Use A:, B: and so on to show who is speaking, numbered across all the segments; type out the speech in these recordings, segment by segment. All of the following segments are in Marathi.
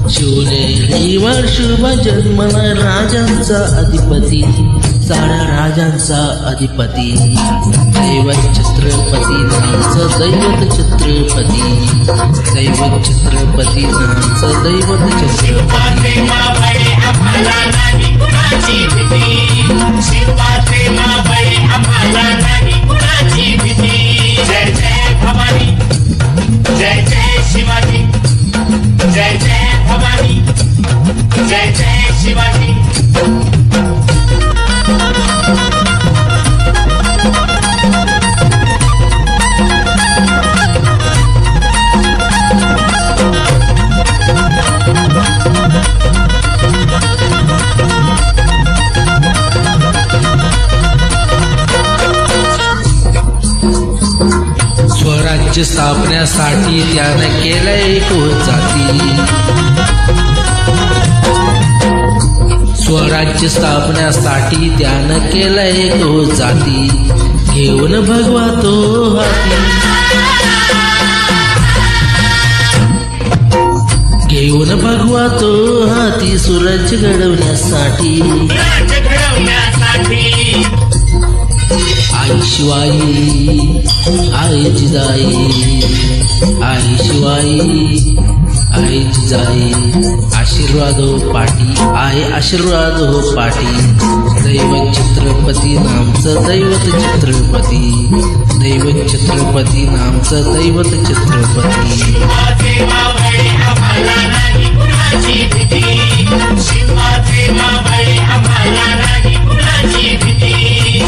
A: शिवनेरीवर शुभ जन्मला राजांचा अधिपती, साऱ्या राजांचा अधिपती, दैवत छत्रपती नामचं दैवत छत्रपती, दैवत छत्रपती नामचं दैवत छत्रपती।
B: जय जय भवानी, जय जय शिवाजी, जय जय भवानी, जय जय शिवाजी।
A: स्वराज्य स्थापण्यासाठी त्यानं केलंय एक जाती, स्वराज्य स्थापण्यासाठी त्यानं केलंय एक जाती, घेऊन भगवा तो हाती, घेऊन भगवा तो हाती, स्वराज्य घडवण्यासाठी, आई शिवाई, आई जिजाई, आई शिवाई, आई जिजाई, आशीर्वाद हो पाठी, आहे आशीर्वाद हो पाठी, दैवत छत्रपती नामचं दैवत छत्रपती, दैवत छत्रपती नामचं दैवत छत्रपती।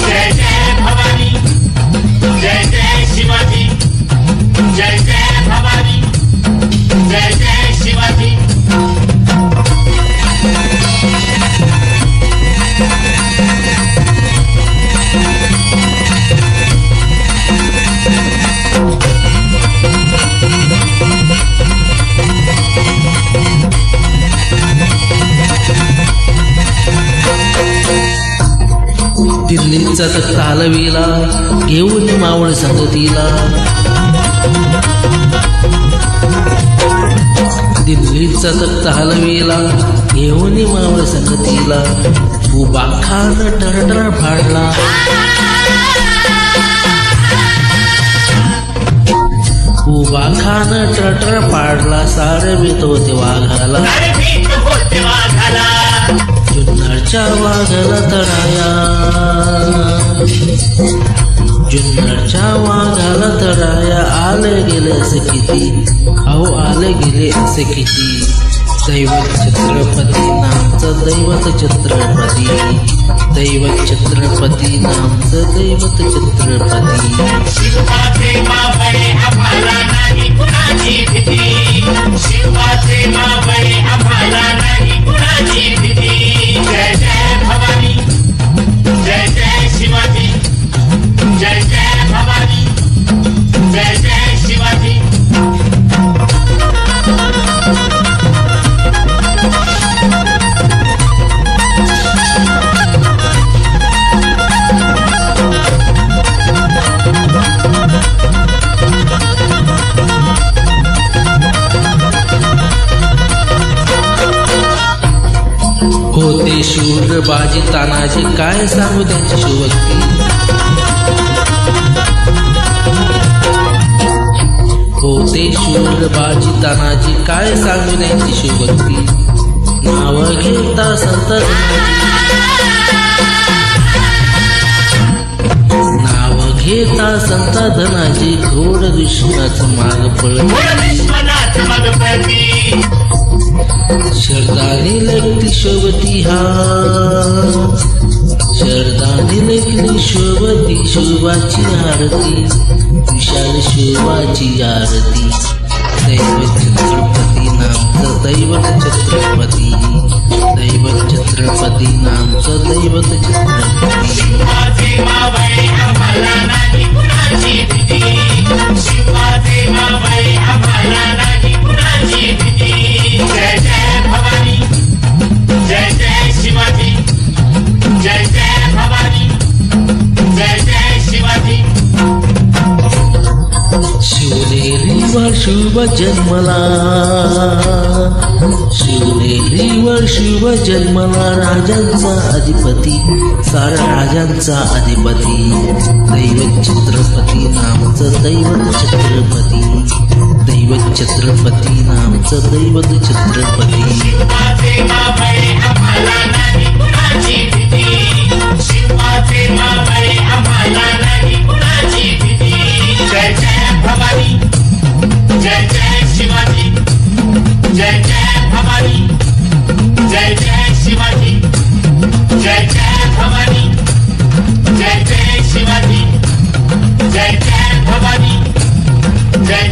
B: जय जय भवानी, जय जय शिवाजी, जय जय भवानी, जय जय शिवाजी।
A: दिल्लीचा तख्त हलविला घेऊन मावळ संगतीला, दिल्लीचा तख्त हलविला घेऊन मावळ संगतीला, उभा खान टरटर फाडला, उभा खान टरटर फाडला, सारे भीत होते वाघाला, जुन्नरच्या वाघाला तडाया, जुन्नरच्या वाघाला तडाया, आले गेले असे किती, अहो आले गेले असे किती, दैवत छत्रपती नामचं दैवत छत्रपती, दैवत छत्रपती नामचं दैवत छत्रपती।
B: शिवाचे मावळे आम्हाला नाही कुणाची भीती, शिवाचे मावळे आम्हाला नाही कुणाची भीती। जय जय भवानी, जय जय शिवाजी, जय जय भवानी, जय जय शिवाजी।
A: होते शूर बाजी तानाजी, काय सांगू त्यांची शिवभक्ती, होते शूर बाजी तानाजी, काय सांगू त्यांची शिवभक्ती, नाव घेता संत नाव घेता संत धनाजी, घोड दुश्मनाचं माग पळती, शरदाने लगती शोभती हा, शरदाने लगली शोभती, शोभाची आरती, विशाल शोभाची आरती, दैवत छत्रपती नामचं दैवत छत्रपती, दैवत छत्रपती नामचं दैवत छत्रपती।
B: शिवाचे मावळे आम्हाला नाही कुणाची भीती, शिवाचे मावळे आम्हाला नाही कुणाची भीती। जय जय भवानी, जय जय शिवाजी, जय जय भवानी, जय जय शिवाजी।
A: शिवनेरीवर शुभ जन्मला शिवनेरीवर शिव जन्मला राजांचा अधिपती, सारा राजांचा अधिपती, दैवत छत्रपती नामचं दैवत छत्रपती, दैवत छत्रपती नामचं दैवत छत्रपती.
B: शिवाचे मावळे आम्हाला नाही कुणाची भीती, शिवाचे मावळे आम्हाला नाही कुणाची भीती. जय जय भवानी, जय जय शिवाजी, जय जय भवानी, जय जय शिवाजी, जय जय भवानी, जय जय शिवाजी, जय जय भवानी, जय